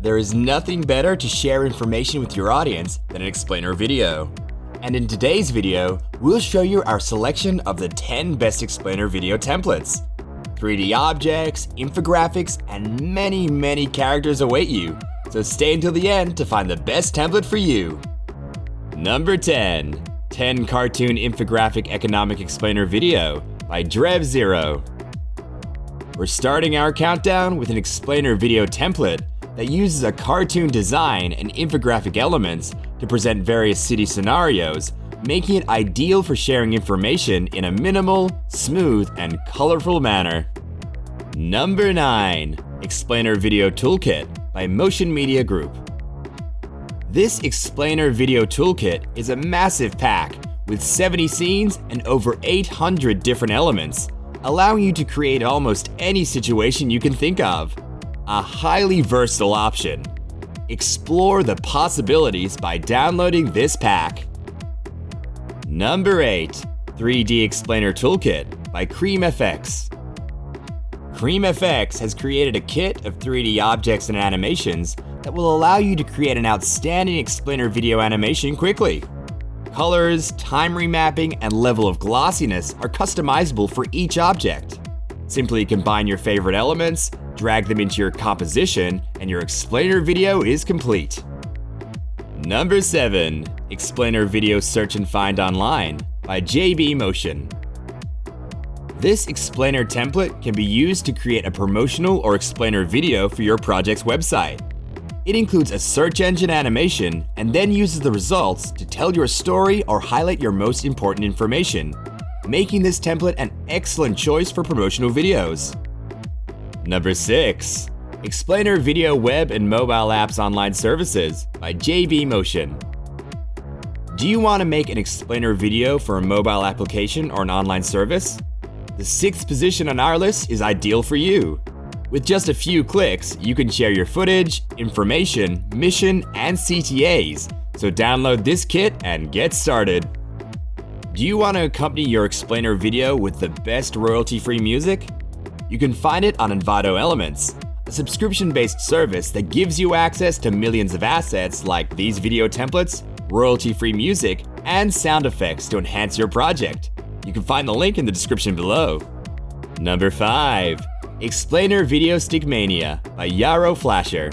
There is nothing better to share information with your audience than an explainer video. And in today's video, we'll show you our selection of the 10 best explainer video templates. 3D objects, infographics, and many characters await you, so stay until the end to find the best template for you. Number 10. 10 Cartoon Infographic Economic Explainer Video by DrevZero. We're starting our countdown with an explainer video template that uses a cartoon design and infographic elements to present various city scenarios, making it ideal for sharing information in a minimal, smooth, and colorful manner. Number 9. Explainer Video Toolkit by Motion Media Group. This explainer video toolkit is a massive pack with 70 scenes and over 800 different elements, allowing you to create almost any situation you can think of. A highly versatile option. Explore the possibilities by downloading this pack. Number 8. 3D Explainer Toolkit by CreamFX. CreamFX has created a kit of 3D objects and animations that will allow you to create an outstanding explainer video animation quickly. Colors, time remapping, and level of glossiness are customizable for each object. Simply combine your favorite elements, drag them into your composition, and your explainer video is complete. Number 7. Explainer Video Search and Find Online by JB Motion. This explainer template can be used to create a promotional or explainer video for your project's website. It includes a search engine animation and then uses the results to tell your story or highlight your most important information, making this template an excellent choice for promotional videos. Number 6. Explainer Video Web and Mobile Apps Online Services by JB Motion. Do you want to make an explainer video for a mobile application or an online service? The 6th position on our list is ideal for you. With just a few clicks, you can share your footage, information, mission, and CTAs, so download this kit and get started. Do you want to accompany your explainer video with the best royalty-free music? You can find it on Envato Elements, a subscription-based service that gives you access to millions of assets like these video templates, royalty-free music, and sound effects to enhance your project. You can find the link in the description below. Number 5. Explainer Video Stickmania by Yaro Flasher.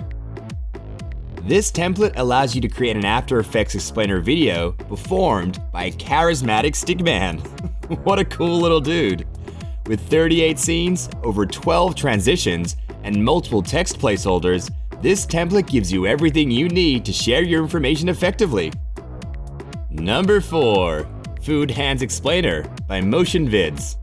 This template allows you to create an After Effects explainer video performed by a charismatic stickman. What a cool little dude. With 38 scenes, over 12 transitions, and multiple text placeholders, this template gives you everything you need to share your information effectively. Number 4. Food Hands Explainer by MotionVids.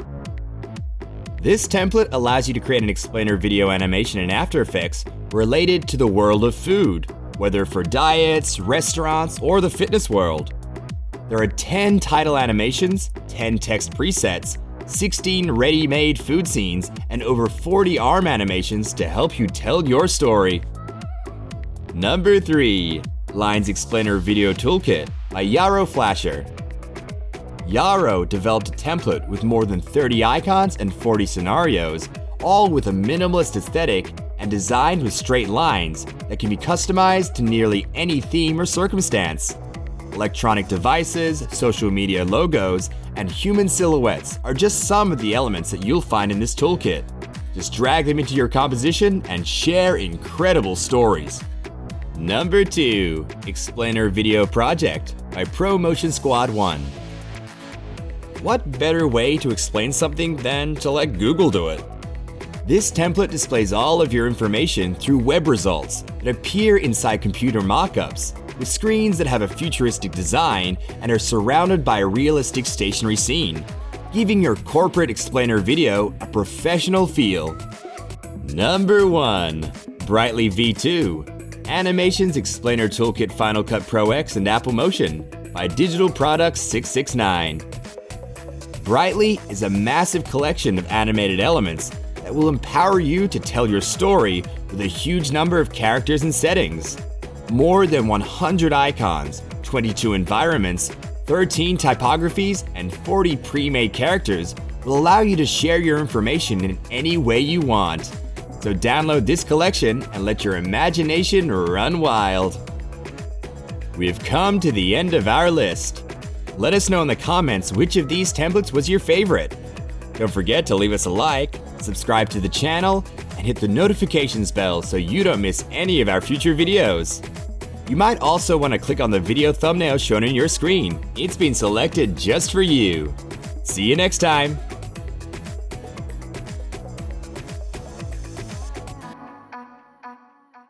This template allows you to create an explainer video animation in After Effects related to the world of food, whether for diets, restaurants, or the fitness world. There are 10 title animations, 10 text presets, 16 ready-made food scenes, and over 40 arm animations to help you tell your story. Number 3. Lines Explainer Video Toolkit by Yaro Flasher. Yaro developed a template with more than 30 icons and 40 scenarios, all with a minimalist aesthetic and designed with straight lines that can be customized to nearly any theme or circumstance. Electronic devices, social media logos, and human silhouettes are just some of the elements that you'll find in this toolkit. Just drag them into your composition and share incredible stories. Number 2. Explainer Video Project by ProMotion Squad 1. What better way to explain something than to let Google do it? This template displays all of your information through web results that appear inside computer mockups, with screens that have a futuristic design and are surrounded by a realistic stationary scene, giving your corporate explainer video a professional feel. Number 1. Brightly V2 Animations Explainer Toolkit Final Cut Pro X and Apple Motion by Digital Products 669. Brightly is a massive collection of animated elements that will empower you to tell your story with a huge number of characters and settings. More than 100 icons, 22 environments, 13 typographies, and 40 pre-made characters will allow you to share your information in any way you want. So download this collection and let your imagination run wild. We've come to the end of our list. Let us know in the comments which of these templates was your favorite. Don't forget to leave us a like, subscribe to the channel, and hit the notifications bell so you don't miss any of our future videos. You might also want to click on the video thumbnail shown on your screen. It's been selected just for you. See you next time.